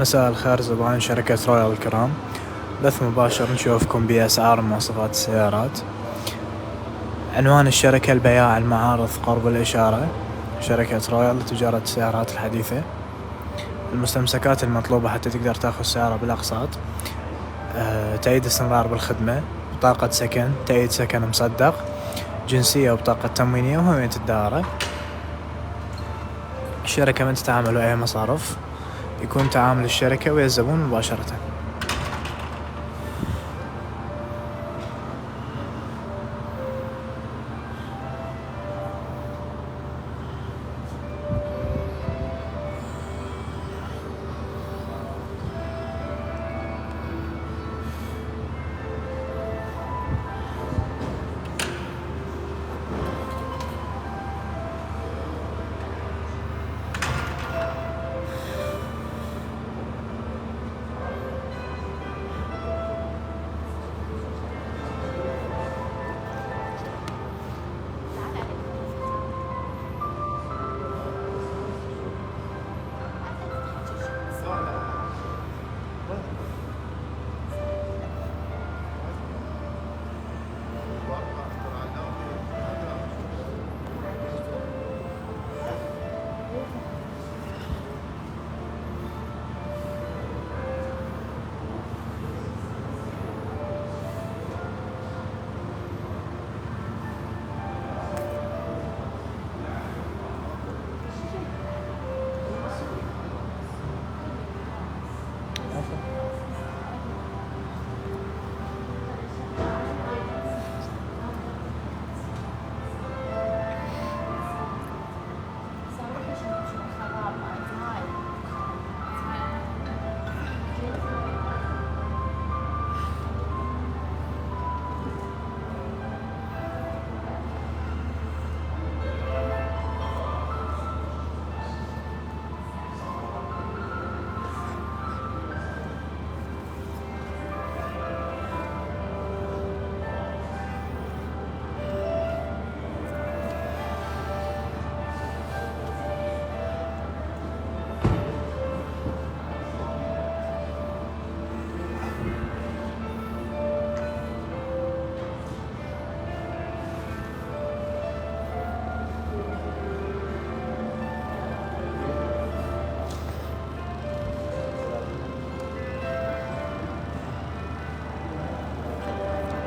مساء الخير زبائن شركة رويال الكرام. بث مباشر نشوفكم بأسعار ومواصفات السيارات. عنوان الشركة: البياع، المعارض، قرب الإشارة. شركة رويال لتجارة السيارات الحديثة. المستمسكات المطلوبة حتى تقدر تاخذ السيارة بالأقساط: تأييد استمرار بالخدمة، بطاقة سكن، تأييد سكن مصدق، جنسية وبطاقة تموينية وهوية الدائرة. الشركة من تتعامل ويا مصارف، يكون تعامل الشركة ويا الزبون مباشرة.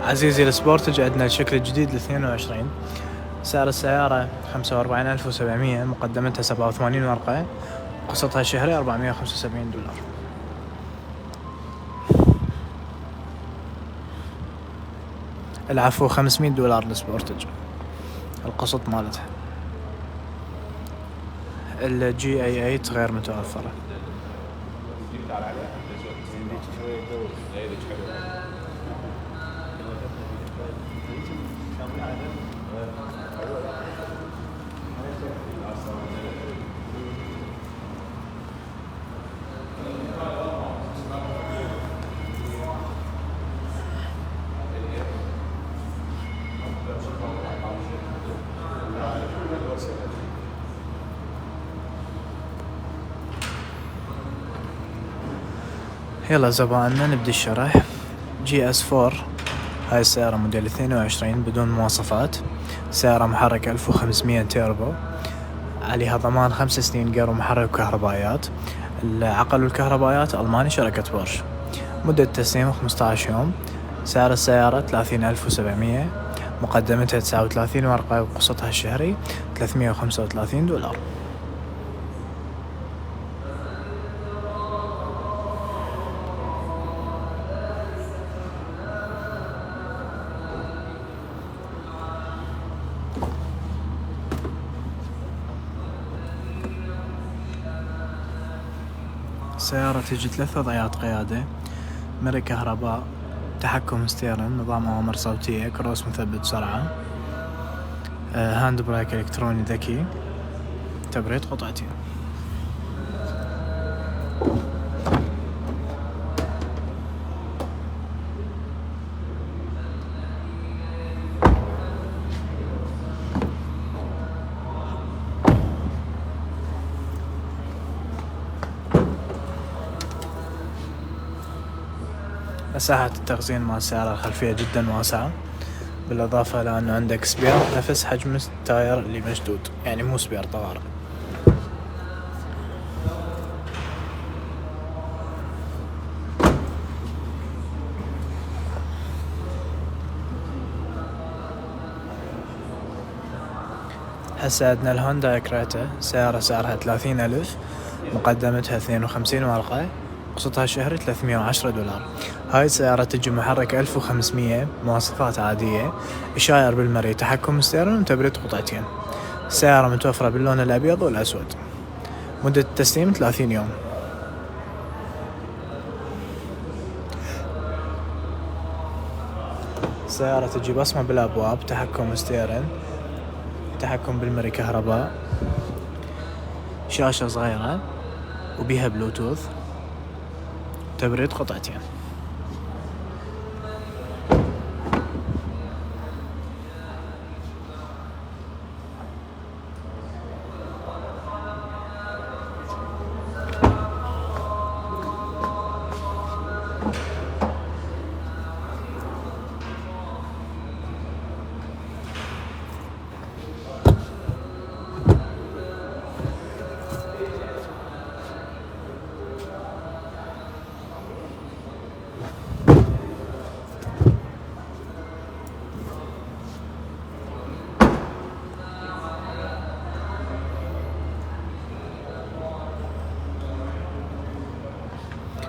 عزيزي السبورتج، عندنا الشكل الجديد ل22. سعر السيارة 45,700، مقدمتها 87 ورقة، قسطها الشهري $475. العفو، $500 للسبورتج القسط مالتها. الجي اي 8 غير متوفرة. يلا زبائننا نبدي الشرح. جي اس 4، هاي السيارة موديل 22 بدون مواصفات. سيارة محرك 1500 تيربو، عليها ضمان 5 سنين، جير ومحرك وكهربائيات. العقل والكهربائيات ألماني، شركة بورش. مدة تسليم 15 يوم. سعر السيارة 30,700، مقدمتها 39 ورقة، وقسطها الشهري $335. السيارة تجي 3 وضعيات قيادة: مري كهرباء، تحكم ستيرن، نظام أوامر صوتية، كروس مثبت سرعة، هاند بريك إلكتروني ذكي، تبريد قطعتين. مساحة التخزين مع السيارة الخلفية جدا واسعة، بالإضافة لأنه عندك سبير نفس حجم التاير اللي مشدود، يعني مو سبير طوارئ. هسه عندنا الهوندا كريتا، سيارة سعرها 30,000، مقدمتها 52 ورقة، قسطها شهري $310. هاي السيارة تجي محرك 1500، مواصفات عادية، إشاير بالمري، تحكم ستيرن وتبريد قطعتين. السيارة متوفرة باللون الأبيض والأسود. مدة التسليم 30 يوم. السيارة تجي بصمة بالأبواب، تحكم ستيرن، تحكم بالمري كهرباء، شاشة صغيرة وبيها بلوتوث، تبريد قطعتين.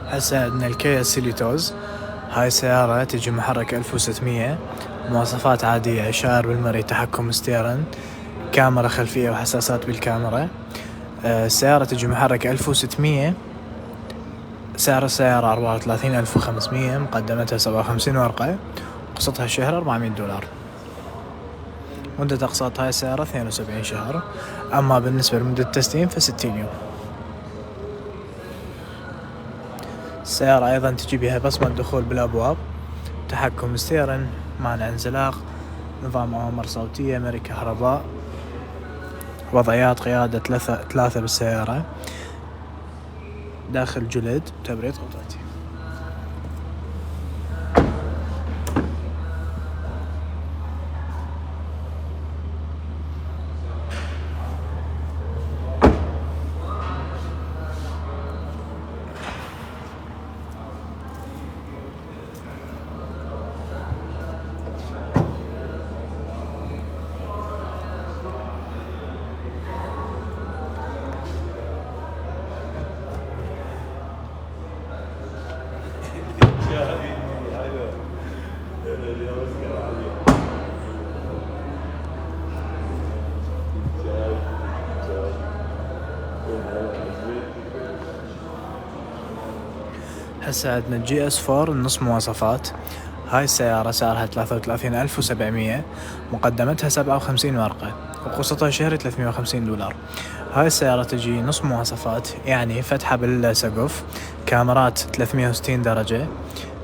هسه عندنا الكيا سيليتوز. هاي سيارة تجي محرك 1600، مواصفات عادية، إشارة بالمري، تحكم ستيرن، كاميرا خلفية وحساسات بالكاميرا. السيارة تجي محرك 1600، سعر السيارة 34,500، مقدمتها 57 ورقة، قسطها الشهر $400. مدة أقساط هاي السيارة 72 شهر، أما بالنسبة لمدة التسليم ف60 يوم. السيارة أيضا تجي بها بصمة دخول بالأبواب، تحكم ستيرن، مانع انزلاق، نظام أوامر صوتية، مري كهرباء، وضعيات قيادة ثلاثة بالسيارة، داخل جلد، تبريد قطعتين. هسه عندنا الجي اس 4 النص مواصفات. هاي السيارة سعرها 33,700، مقدمتها 57 ورقة، وقسطها شهري $350. هاي السيارة تجي نص مواصفات، يعني فتحة بالسقف، كاميرات 360 درجة،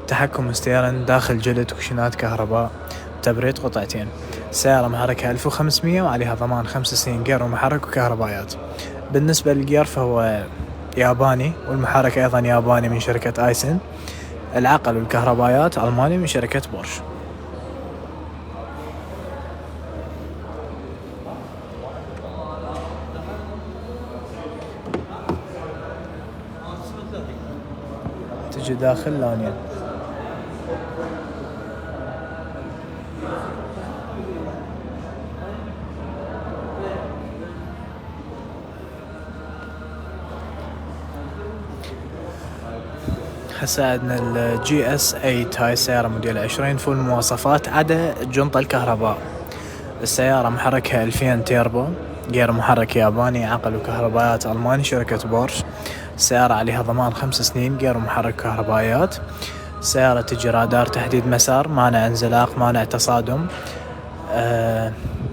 تحكم ستيرن، داخل جلد، كوشنات كهرباء، تبريد قطعتين. السيارة محركها 1500 وعليها ضمان 5 سنين جير ومحرك وكهربائيات. بالنسبة للجير فهو ياباني، والمحرك أيضا ياباني من شركة آيسن. العقل والكهربائيات ألماني من شركة بورش. تجي داخل لونين. هسه عندنا الجي اس 8. هاي السيارة موديل 20 فول مواصفات عدا الجنطة الكهرباء. السيارة محركها 2000 تيربو، غير محرك ياباني، عقل وكهربائيات ألماني شركة بورش. السيارة عليها ضمان 5 سنين، غير محرك كهربائيات. السيارة تجي رادار تحديد مسار، مانع انزلاق، مانع تصادم،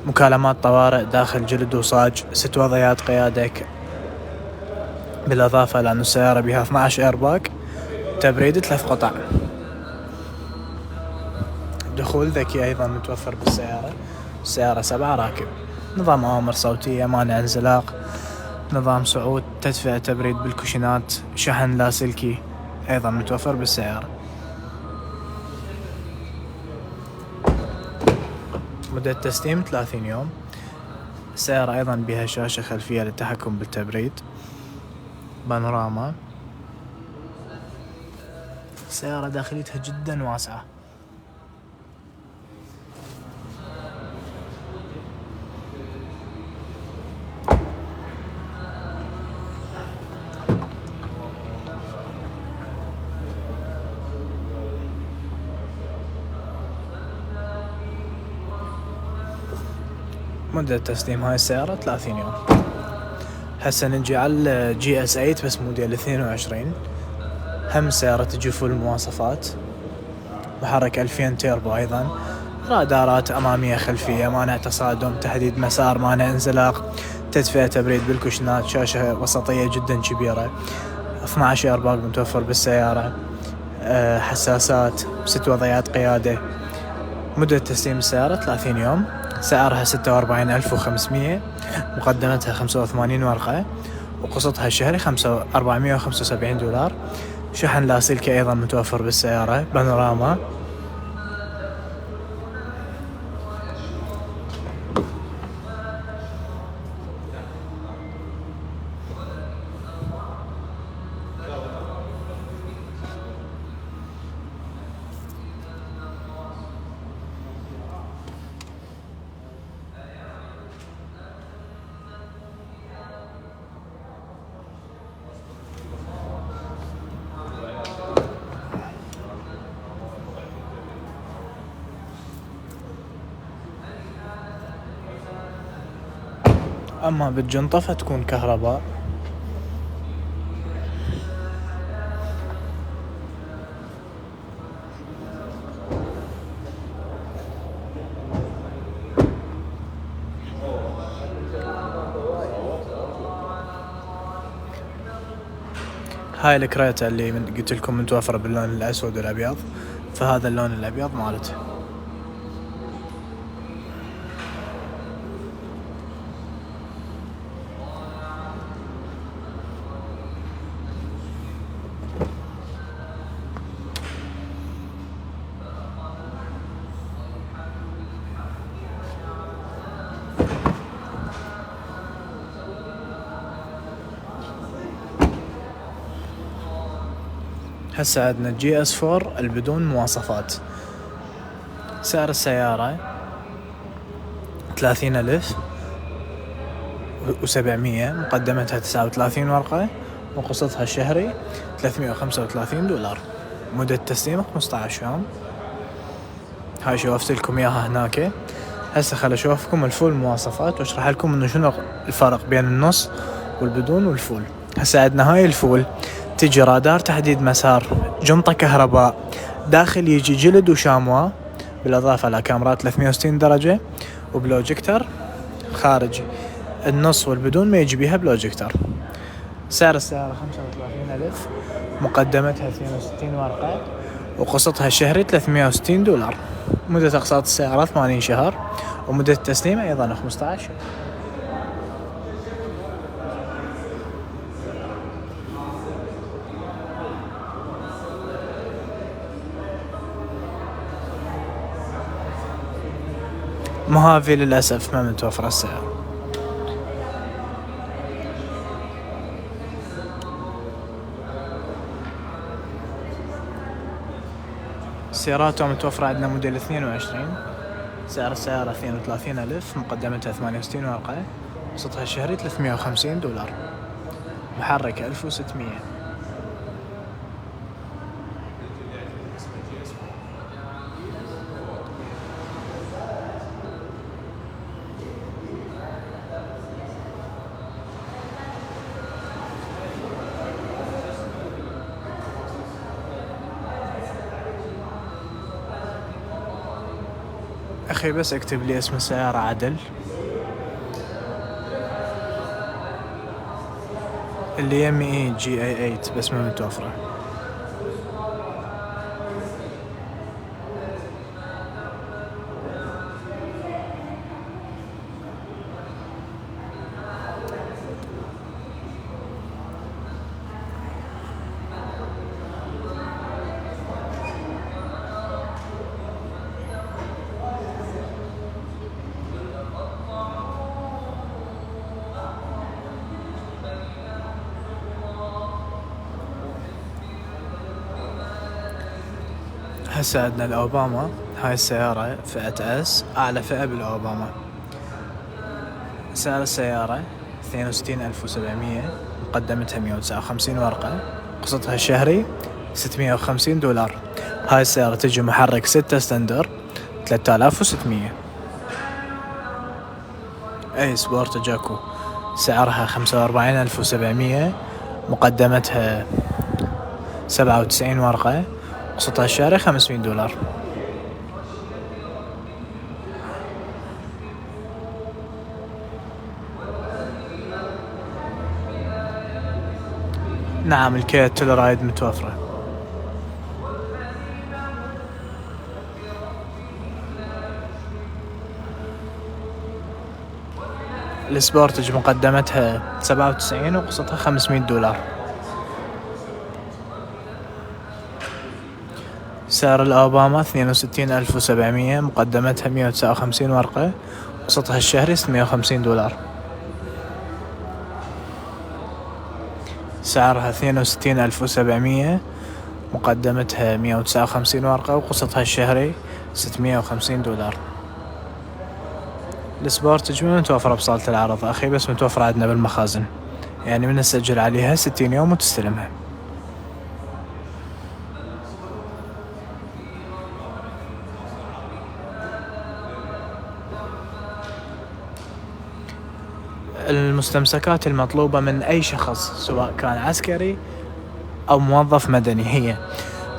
مكالمات طوارئ، داخل جلد وصاج، 6 وضعيات قيادة، بالإضافة لأن السيارة بها 12 ايرباك، تبريد 3 قطع. دخول ذكي أيضا متوفر بالسيارة. السيارة 7 راكب، نظام أوامر صوتية، مانع انزلاق، نظام صعود، تدفئة، تبريد بالكوشنات، شحن لاسلكي أيضا متوفر بالسيارة. مدة تسليم 30 يوم. السيارة أيضا بها شاشة خلفية للتحكم بالتبريد، بانوراما. السيارة داخليتها جدا واسعة. مدة تسليم هاي السيارة 30 يوم. هسه نجي على جي اس 8 بس موديل 22. هم سيارة تجي فول المواصفات، محرك 2000 تيربو أيضا، رادارات أمامية خلفية، مانع تصادم، تحديد مسار، مانع انزلاق، تدفئة تبريد بالكوشنات، شاشة وسطية جدا كبيرة، 12 ايرباغ متوفر بالسيارة، حساسات، 6 وضعيات قيادة. مدة تسليم السيارة 30 يوم. سعرها 46,500، مقدمتها 85 ورقة، وقسطها الشهري 475 دولار. شحن لاسلكي أيضا متوفر بالسيارة، بانوراما. أما بالجنطة فتكون كهرباء. هاي الكريتا اللي قلت لكم متوفرة باللون الأسود والأبيض، فهذا اللون الأبيض مالته. هسه عندنا جي اس 4 البدون مواصفات. سعر السيارة 30,700، مقدمتها 39 ورقة، وقسطها الشهري 335 دولار. مدة تسليم 15 يوم. هاي شوفت لكم اياها هناك. هسه خل اشوفكم الفول مواصفات واشرح لكم انه شنو الفرق بين النص والبدون والفول. هسه عندنا هاي الفول تجي رادار تحديد مسار، جنطة كهرباء، داخل يجي جلد وشاموا، بالاضافة لكاميرات 360 درجة وبلوجيكتر خارجي. النص والبدون ما يجي بيها بلوجيكتر. سعر السيارة 35,000، مقدمتها 62 ورقة، وقسطها الشهري 360 دولار. مدة أقساط السيارة 80 شهر، ومدة التسليم أيضا 15. مهافي للأسف ما متوفر السيارة. السيارات متوفرة عندنا موديل 22. سعر السيارة 32,000، مقدمتها 68 ورقة، قسطها الشهري 350 دولار. محرك 1600. أخي بس اكتب لي اسم السيارة عدل. اللي يمي جي اي 8 بس ما متوفرة. هسه عندنا الأوباما. هاي السيارة فئة اس، أعلى فئة بالأوباما. سعر السيارة 62,700، مقدمتها 159 ورقة، قسطها الشهري $650. هاي السيارة تجي محرك 6 سلندر 3600. اي سبورت جاكو، سعرها 45,700، مقدمتها 97 ورقة، قسطها الشهري $500. نعم، الكيا تولرايد متوفرة. السبورتج مقدمتها 97 وقسطها $500. سعر الأوباما 62,700، مقدمتها 159 ورقة، قسطها الشهري $650. سعرها 62,700، مقدمتها 159 ورقة، وقسطها الشهري $650. السبورتج ما متوفرة بصالة العرض أخي، بس متوفرة عندنا بالمخازن، يعني من نسجل عليها 60 يوم وتستلمها. المستمسكات المطلوبة من أي شخص سواء كان عسكري أو موظف مدني هي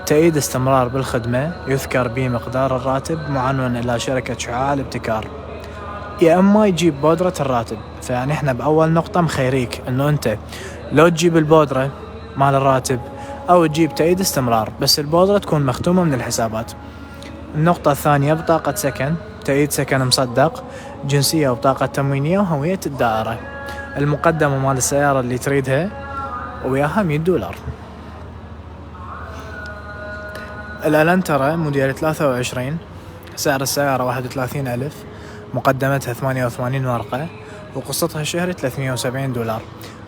تأييد استمرار بالخدمة يذكر به مقدار الراتب معنون إلى شركة شعاع الابتكار، يا أما يجيب بودرة الراتب. فيعني إحنا بأول نقطة مخيريك إنه أنت لو تجيب البودرة مال الراتب أو تجيب تأييد استمرار، بس البودرة تكون مختومة من الحسابات. النقطة الثانية بطاقة سكن، تأييد سكن مصدق، جنسية وبطاقة تموينية وهوية الدائرة. المقدمة مال السيارة اللي تريدها وياها $100. الألانترا موديل 23، سعر السيارة 31,000، مقدمتها 88 ورقة، وقسطها الشهري $370.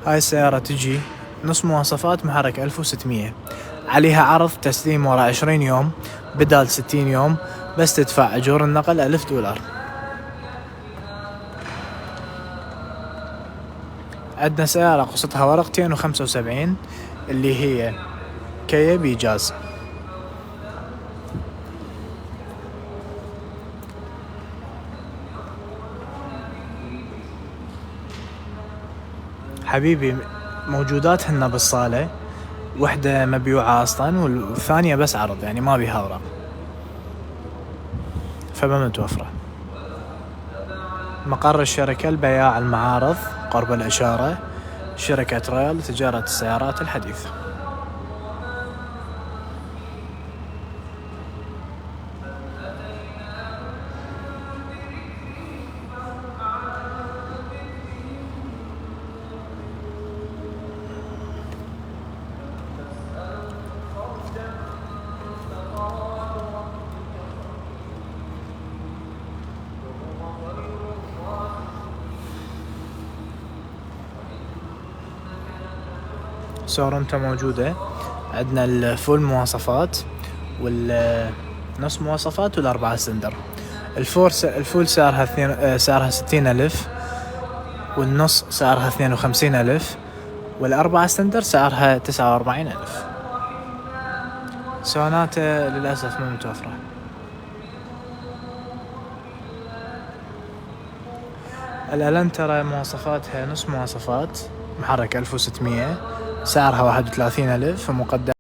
هاي السيارة تجي نص مواصفات، محرك 1600، عليها عرض تسليم وراء 20 يوم بدال 60 يوم، بس تدفع أجور النقل $1000. عندنا سيارة قسطها ورقتين و75، اللي هي كيا بيجاز. حبيبي موجودات هنا بالصالة، وحدة مبيوعة أصلا والثانية بس عرض، يعني ما بيها أوراق، فما متوفرة. مقر الشركة البياع المعارض قرب الإشارة، شركة رويال لتجارة السيارات الحديثة. سورنتا موجودة، عندنا الفول مواصفات والنص مواصفات والأربعة سلندر. الفول سعرها 60,000، والنص سعرها 52,000، والأربعة سلندر سعرها 49,000. سوناتا للأسف ما متوفرة. الألانترا مواصفاتها نص مواصفات، محرك 1600، سعرها 31,000، ومقدم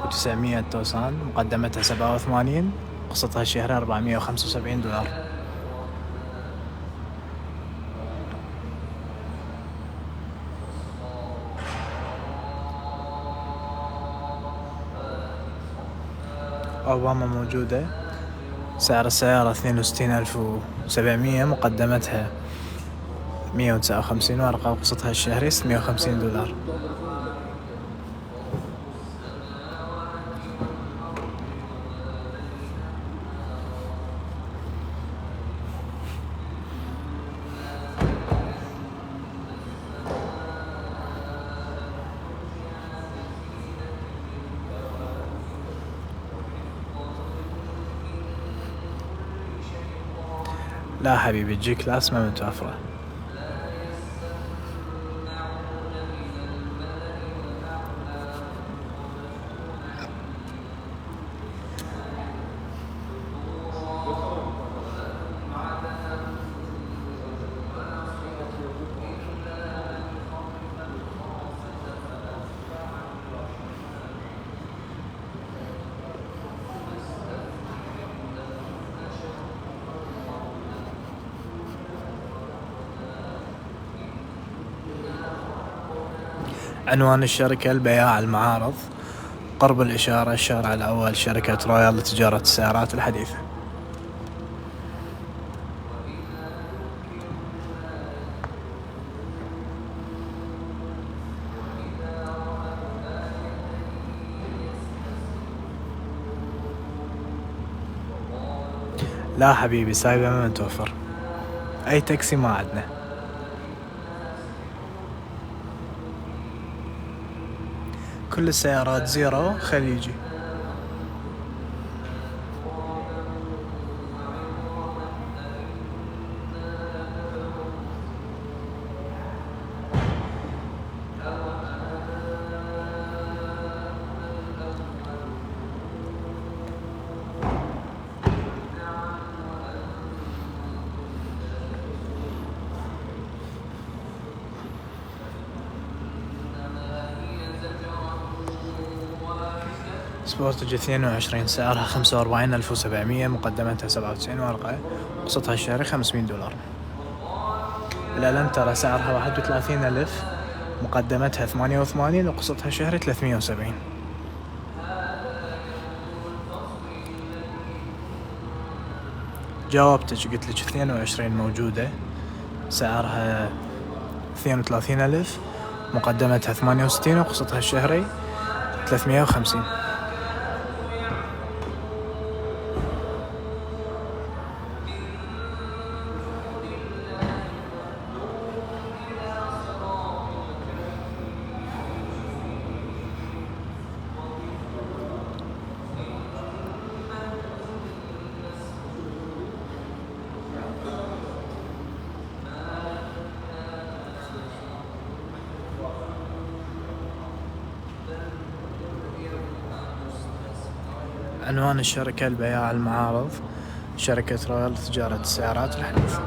و900 توسان، مقدمتها 87، قسطها الشهري $475. أوباما موجودة، سعر السيارة 62,700، مقدمتها 159 ورقة، وقسطها الشهري $650. لا حبيبي، الجي كلاس ما متوفرة. عنوان الشركة البياع المعارض، قرب الإشارة الشارع الأول، شركة رويال لتجارة السيارات الحديثة. لا حبيبي، سايبة ما متوفر، أي تاكسي ما عدنا. كل السيارات زيرو خليجي. سبورتج 22، سعرها 45,700، مقدمتها 97 ورقة، قسطها الشهري $500. الألانترا سعرها 31,000، مقدمتها 88، وقسطها الشهري $370. جاوبتك، قلت لك 22 موجودة، سعرها 32,000، مقدمتها 68، وقسطها الشهري $350. عنوان الشركة البياع المعارض، شركة رويال لتجارة السيارات الحديثة.